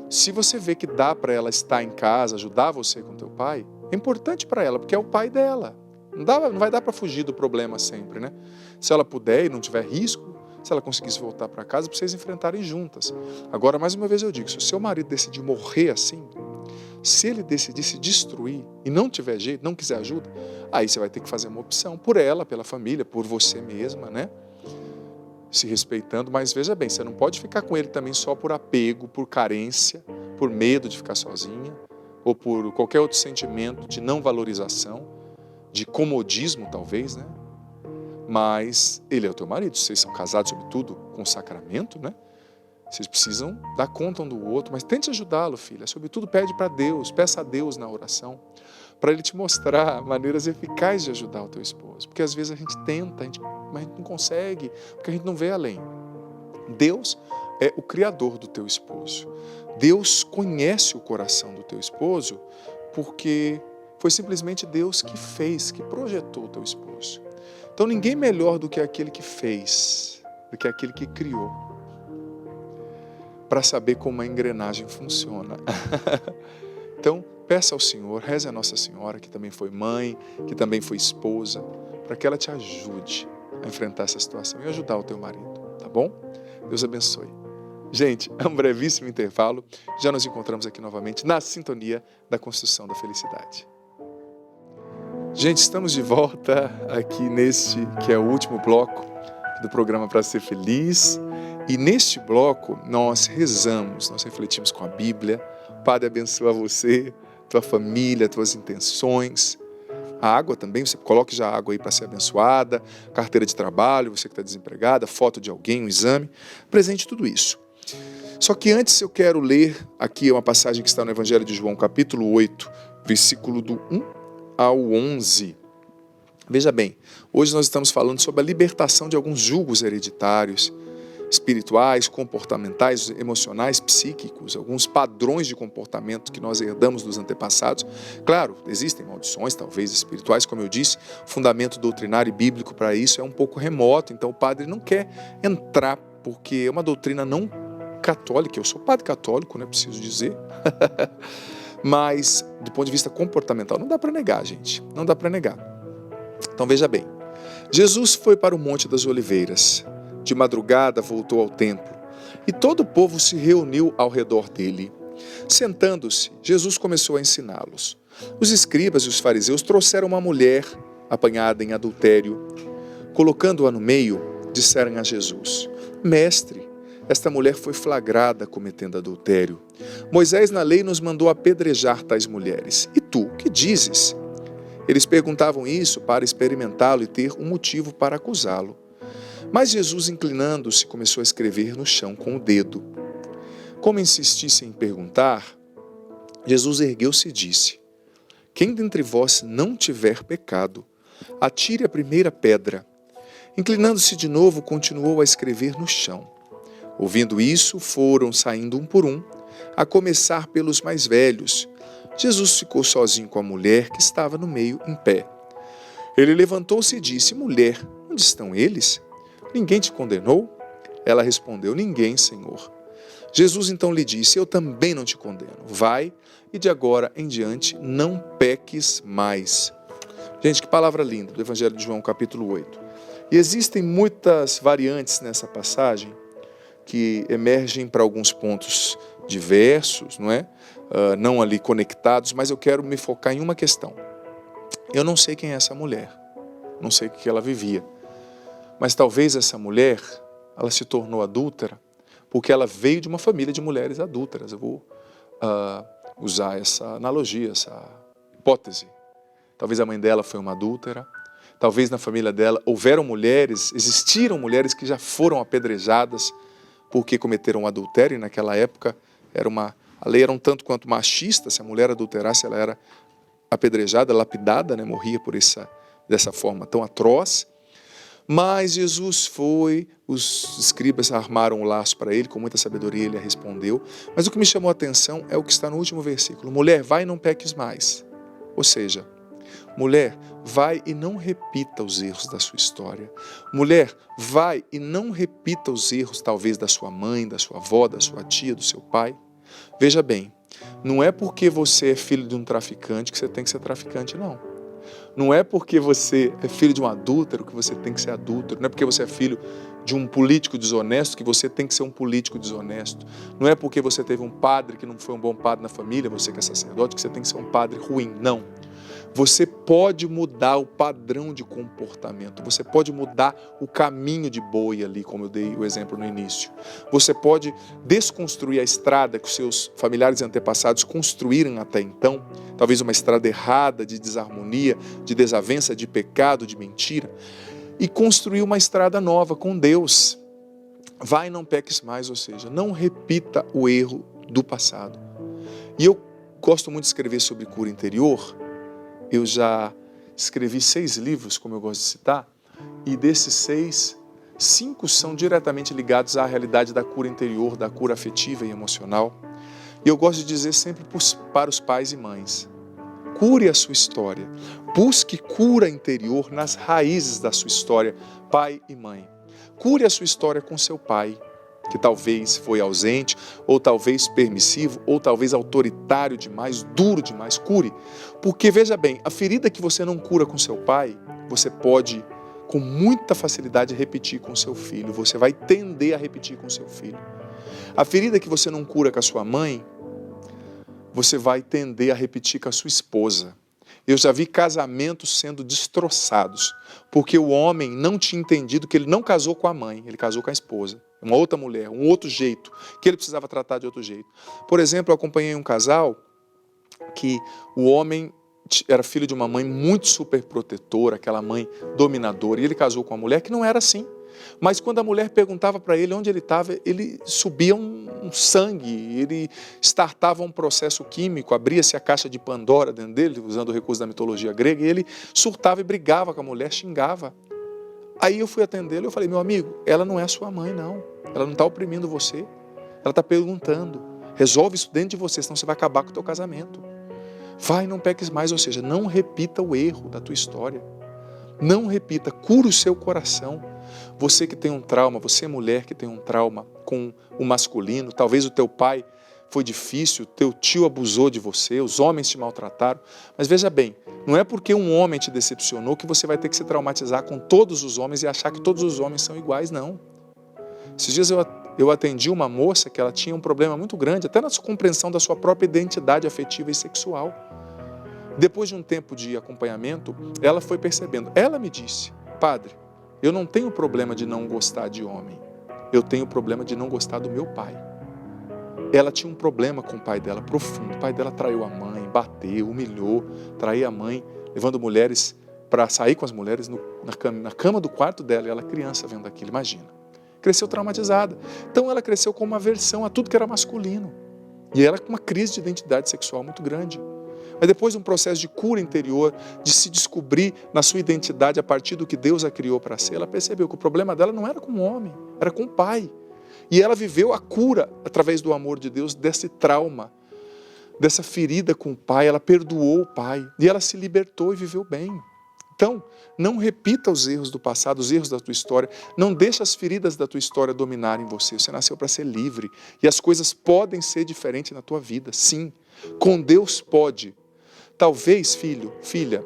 Se você vê que dá para ela estar em casa, ajudar você com teu pai, é importante para ela, porque é o pai dela. Não vai dar para fugir do problema sempre, né? Se ela puder e não tiver risco, se ela conseguisse voltar para casa, para vocês enfrentarem juntas. Agora, mais uma vez eu digo, se o seu marido decidir morrer assim, se ele decidir se destruir e não tiver jeito, não quiser ajuda, aí você vai ter que fazer uma opção por ela, pela família, por você mesma, né? Se respeitando, mas veja bem, você não pode ficar com ele também só por apego, por carência, por medo de ficar sozinha, ou por qualquer outro sentimento de não valorização, de comodismo talvez, né? Mas ele é o teu marido, vocês são casados sobretudo com sacramento, né? Vocês precisam dar conta um do outro, mas tente ajudá-lo, filha. Sobretudo, pede para Deus, peça a Deus na oração, para Ele te mostrar maneiras eficazes de ajudar o teu esposo. Porque às vezes a gente tenta, mas a gente não consegue, porque a gente não vê além. Deus é o Criador do teu esposo. Deus conhece o coração do teu esposo, porque foi simplesmente Deus que fez, que projetou o teu esposo. Então ninguém melhor do que aquele que fez, do que aquele que criou, para saber como a engrenagem funciona. Então, peça ao Senhor, reze a Nossa Senhora, que também foi mãe, que também foi esposa, para que ela te ajude a enfrentar essa situação e ajudar o teu marido, tá bom? Deus abençoe. Gente, é um brevíssimo intervalo, já nos encontramos aqui novamente na sintonia da construção da felicidade. Gente, estamos de volta aqui neste que é o último bloco do programa Para Ser Feliz. E neste bloco nós rezamos, nós refletimos com a Bíblia. O Padre abençoa você, tua família, tuas intenções. A água também, você coloque já a água aí para ser abençoada, carteira de trabalho, você que está desempregada, foto de alguém, um exame, presente tudo isso. Só que antes eu quero ler aqui uma passagem que está no Evangelho de João, capítulo 8, versículo do 1 ao 11. Veja bem, hoje nós estamos falando sobre a libertação de alguns julgos hereditários, espirituais, comportamentais, emocionais, psíquicos, alguns padrões de comportamento que nós herdamos dos antepassados. Claro, existem maldições, talvez espirituais, como eu disse, fundamento doutrinário e bíblico para isso é um pouco remoto, então o padre não quer entrar, porque é uma doutrina não católica. Eu sou padre católico, preciso dizer, mas do ponto de vista comportamental não dá para negar, gente, não dá para negar. Então veja bem, Jesus foi para o Monte das Oliveiras. De madrugada voltou ao templo, e todo o povo se reuniu ao redor dele. Sentando-se, Jesus começou a ensiná-los. Os escribas e os fariseus trouxeram uma mulher apanhada em adultério. Colocando-a no meio, disseram a Jesus: Mestre, esta mulher foi flagrada cometendo adultério. Moisés na lei nos mandou apedrejar tais mulheres. E tu, que dizes? Eles perguntavam isso para experimentá-lo e ter um motivo para acusá-lo. Mas Jesus, inclinando-se, começou a escrever no chão com o dedo. Como insistissem em perguntar, Jesus ergueu-se e disse: Quem dentre vós não tiver pecado, atire a primeira pedra. Inclinando-se de novo, continuou a escrever no chão. Ouvindo isso, foram saindo um por um, a começar pelos mais velhos. Jesus ficou sozinho com a mulher que estava no meio, em pé. Ele levantou-se e disse: Mulher, onde estão eles? Ninguém te condenou? Ela respondeu: Ninguém, Senhor. Jesus então lhe disse: Eu também não te condeno. Vai e de agora em diante não peques mais. Gente, que palavra linda do Evangelho de João, capítulo 8. E existem muitas variantes nessa passagem que emergem para alguns pontos diversos, não ali conectados, mas eu quero me focar em uma questão. Eu não sei quem é essa mulher, não sei o que ela vivia. Mas talvez essa mulher, ela se tornou adúltera porque ela veio de uma família de mulheres adúlteras. Eu vou usar essa analogia, essa hipótese. Talvez a mãe dela foi uma adúltera. Talvez na família dela existiram mulheres que já foram apedrejadas porque cometeram adultério. E naquela época a lei era um tanto quanto machista. Se a mulher adulterasse, ela era apedrejada, lapidada, morria dessa forma tão atroz. Mas Jesus foi, os escribas armaram o laço para ele, com muita sabedoria ele respondeu. Mas o que me chamou a atenção é o que está no último versículo. Mulher, vai e não peques mais. Ou seja, mulher, vai e não repita os erros da sua história. Mulher, vai e não repita os erros talvez da sua mãe, da sua avó, da sua tia, do seu pai. Veja bem, não é porque você é filho de um traficante que você tem que ser traficante, não. Não é porque você é filho de um adúltero que você tem que ser adúltero. Não é porque você é filho de um político desonesto que você tem que ser um político desonesto. Não é porque você teve um padre que não foi um bom padre na família, você que é sacerdote, que você tem que ser um padre ruim. Não. Você pode mudar o padrão de comportamento. Você pode mudar o caminho de boi ali, como eu dei o exemplo no início. Você pode desconstruir a estrada que os seus familiares e antepassados construíram até então. Talvez uma estrada errada, de desarmonia, de desavença, de pecado, de mentira. E construir uma estrada nova com Deus. vai e não peques mais, ou seja, não repita o erro do passado. E eu gosto muito de escrever sobre cura interior. Eu já escrevi 6 livros, como eu gosto de citar, e desses 6, 5 são diretamente ligados à realidade da cura interior, da cura afetiva e emocional. E eu gosto de dizer sempre para os pais e mães: cure a sua história, busque cura interior nas raízes da sua história, pai e mãe. Cure a sua história com seu pai, que talvez foi ausente, ou talvez permissivo, ou talvez autoritário demais, duro demais. Cure, porque veja bem, a ferida que você não cura com seu pai, você pode com muita facilidade repetir com seu filho, você vai tender a repetir com seu filho. A ferida que você não cura com a sua mãe, você vai tender a repetir com a sua esposa. Eu já vi casamentos sendo destroçados, porque o homem não tinha entendido que ele não casou com a mãe, ele casou com a esposa, uma outra mulher, um outro jeito, que ele precisava tratar de outro jeito. Por exemplo, eu acompanhei um casal que o homem era filho de uma mãe muito super protetora, aquela mãe dominadora, e ele casou com uma mulher que não era assim. Mas quando a mulher perguntava para ele onde ele estava, ele subia um sangue, ele startava um processo químico, abria-se a caixa de Pandora dentro dele, usando o recurso da mitologia grega, e ele surtava e brigava com a mulher, xingava. Aí eu fui atendê-lo e eu falei: meu amigo, ela não é sua mãe não, ela não está oprimindo você, ela está perguntando, resolve isso dentro de você, senão você vai acabar com o teu casamento. Vai e não peques mais, ou seja, não repita o erro da tua história. Não repita, cura o seu coração. Você que tem um trauma, você mulher que tem um trauma com o masculino, talvez o teu pai foi difícil, teu tio abusou de você, os homens te maltrataram. Mas veja bem, não é porque um homem te decepcionou que você vai ter que se traumatizar com todos os homens e achar que todos os homens são iguais, não. Esses dias eu atendi uma moça que ela tinha um problema muito grande, até na sua compreensão da sua própria identidade afetiva e sexual. Depois de um tempo de acompanhamento, ela foi percebendo. Ela me disse: padre, eu não tenho problema de não gostar de homem. Eu tenho problema de não gostar do meu pai. Ela tinha um problema com o pai dela, profundo. O pai dela traiu a mãe, bateu, humilhou, traía a mãe, levando mulheres para sair com as mulheres na cama do quarto dela. E ela criança vendo aquilo, imagina. Cresceu traumatizada. Então ela cresceu com uma aversão a tudo que era masculino. E ela com uma crise de identidade sexual muito grande. Mas depois de um processo de cura interior, de se descobrir na sua identidade a partir do que Deus a criou para ser, ela percebeu que o problema dela não era com o homem, era com o pai. E ela viveu a cura, através do amor de Deus, desse trauma, dessa ferida com o pai. Ela perdoou o pai e ela se libertou e viveu bem. Então, não repita os erros do passado, os erros da tua história. Não deixe as feridas da tua história dominarem você. Você nasceu para ser livre e as coisas podem ser diferentes na tua vida. Sim, com Deus pode. Talvez, filho, filha,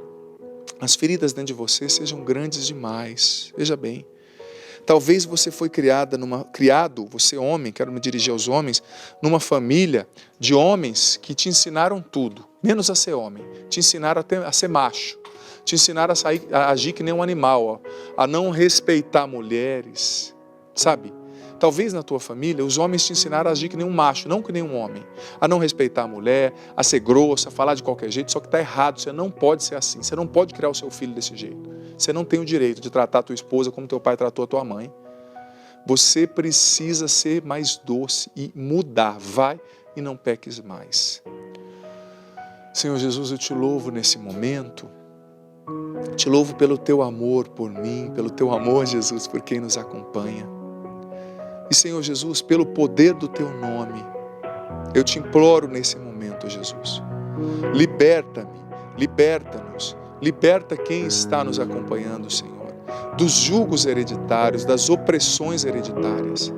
as feridas dentro de você sejam grandes demais. Veja bem, talvez você foi criado, você homem, quero me dirigir aos homens, numa família de homens que te ensinaram tudo, menos a ser homem. Te ensinaram a ser macho, te ensinaram a agir que nem um animal, a não respeitar mulheres, sabe? Talvez na tua família os homens te ensinaram a agir que nem um macho, não que nem um homem. A não respeitar a mulher, a ser grosso, a falar de qualquer jeito, só que está errado. Você não pode ser assim, você não pode criar o seu filho desse jeito. Você não tem o direito de tratar a tua esposa como teu pai tratou a tua mãe. Você precisa ser mais doce e mudar. Vai e não peques mais. Senhor Jesus, eu te louvo nesse momento. Te louvo pelo teu amor por mim, pelo teu amor, Jesus, por quem nos acompanha. E, Senhor Jesus, pelo poder do teu nome, eu te imploro nesse momento, Jesus. Liberta-me, liberta-nos, liberta quem está nos acompanhando, Senhor, dos julgos hereditários, das opressões hereditárias.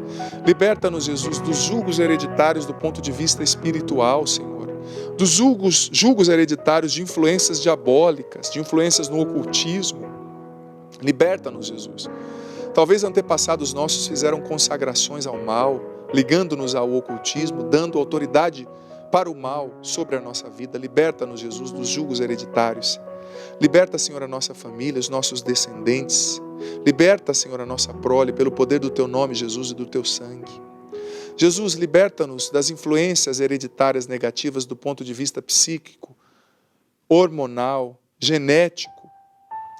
Liberta-nos, Jesus, dos julgos hereditários do ponto de vista espiritual, Senhor. Dos julgos hereditários de influências diabólicas, de influências no ocultismo. Liberta-nos, Jesus. Talvez antepassados nossos fizeram consagrações ao mal, ligando-nos ao ocultismo, dando autoridade para o mal sobre a nossa vida. Liberta-nos, Jesus, dos julgos hereditários. Liberta, Senhor, a nossa família, os nossos descendentes. Liberta, Senhor, a nossa prole, pelo poder do teu nome, Jesus, e do teu sangue. Jesus, liberta-nos das influências hereditárias negativas do ponto de vista psíquico, hormonal, genético,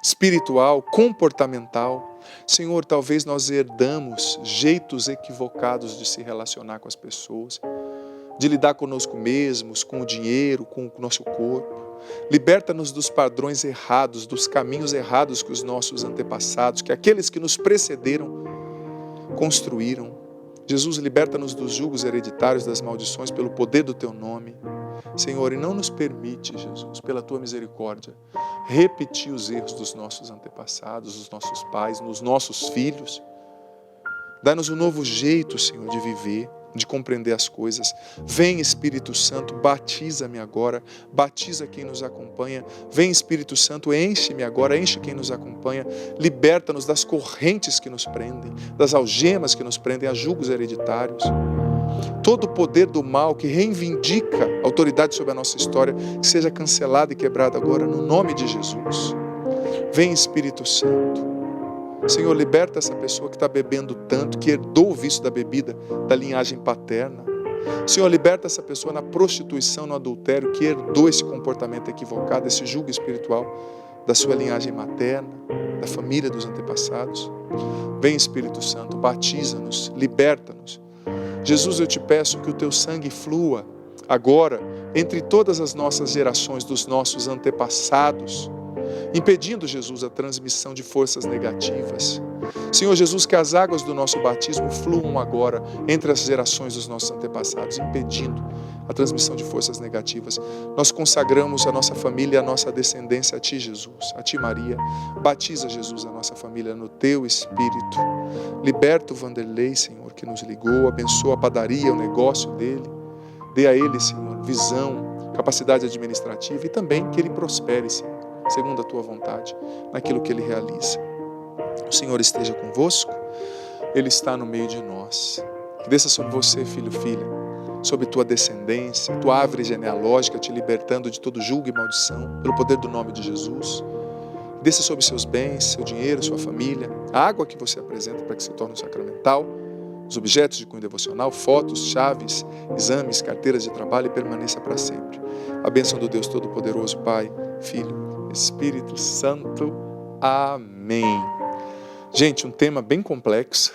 espiritual, comportamental. Senhor, talvez nós herdamos jeitos equivocados de se relacionar com as pessoas, de lidar conosco mesmos, com o dinheiro, com o nosso corpo. Liberta-nos dos padrões errados, dos caminhos errados que os nossos antepassados, que aqueles que nos precederam, construíram. Jesus, liberta-nos dos julgos hereditários, das maldições, pelo poder do Teu nome. Senhor, e não nos permite, Jesus, pela Tua misericórdia, repetir os erros dos nossos antepassados, dos nossos pais, nos nossos filhos. Dá-nos um novo jeito, Senhor, de viver, de compreender as coisas. Vem, Espírito Santo, batiza-me agora, batiza quem nos acompanha. Vem, Espírito Santo, enche-me agora, enche quem nos acompanha. Liberta-nos das correntes que nos prendem, das algemas que nos prendem, a julgos hereditários. Todo o poder do mal que reivindica autoridade sobre a nossa história, que seja cancelado e quebrado agora, no nome de Jesus. Vem, Espírito Santo. Senhor, liberta essa pessoa que está bebendo tanto, que herdou o vício da bebida da linhagem paterna. Senhor, liberta essa pessoa na prostituição, no adultério, que herdou esse comportamento equivocado, esse jugo espiritual da sua linhagem materna, da família dos antepassados. Vem, Espírito Santo, batiza-nos, liberta-nos. Jesus, eu te peço que o teu sangue flua agora entre todas as nossas gerações dos nossos antepassados, impedindo, Jesus, a transmissão de forças negativas. Senhor Jesus, que as águas do nosso batismo fluam agora entre as gerações dos nossos antepassados, impedindo a transmissão de forças negativas. Nós consagramos a nossa família e a nossa descendência a Ti, Jesus, a Ti, Maria. Batiza, Jesus, a nossa família no Teu Espírito. Liberta o Vanderlei, Senhor, que nos ligou, abençoa a padaria, o negócio dele. Dê a ele, Senhor, visão, capacidade administrativa e também que ele prospere, Senhor, segundo a Tua vontade, naquilo que ele realiza. O Senhor esteja convosco, Ele está no meio de nós. Que desça sobre você, filho, filha, sobre tua descendência, tua árvore genealógica, te libertando de todo julgo e maldição, pelo poder do nome de Jesus. Desça sobre seus bens, seu dinheiro, sua família, a água que você apresenta para que se torne um sacramental, os objetos de cunho devocional, fotos, chaves, exames, carteiras de trabalho e permaneça para sempre. A bênção do Deus Todo-Poderoso, Pai, Filho, Espírito Santo. Amém. Gente, um tema bem complexo,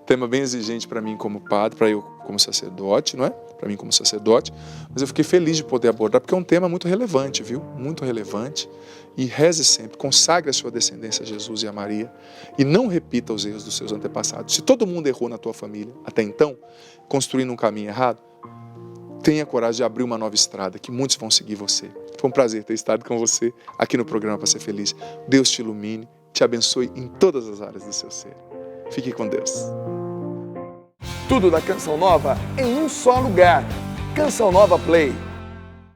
tema bem exigente para mim como padre, para eu como sacerdote, não é? Para mim como sacerdote, mas eu fiquei feliz de poder abordar, porque é um tema muito relevante, viu? Muito relevante. E reze sempre, consagre a sua descendência a Jesus e a Maria, e não repita os erros dos seus antepassados. Se todo mundo errou na tua família até então, construindo um caminho errado, tenha coragem de abrir uma nova estrada, que muitos vão seguir você. Foi um prazer ter estado com você aqui no programa Para Ser Feliz. Deus te ilumine, te abençoe em todas as áreas do seu ser. Fique com Deus. Tudo da Canção Nova em um só lugar. Canção Nova Play.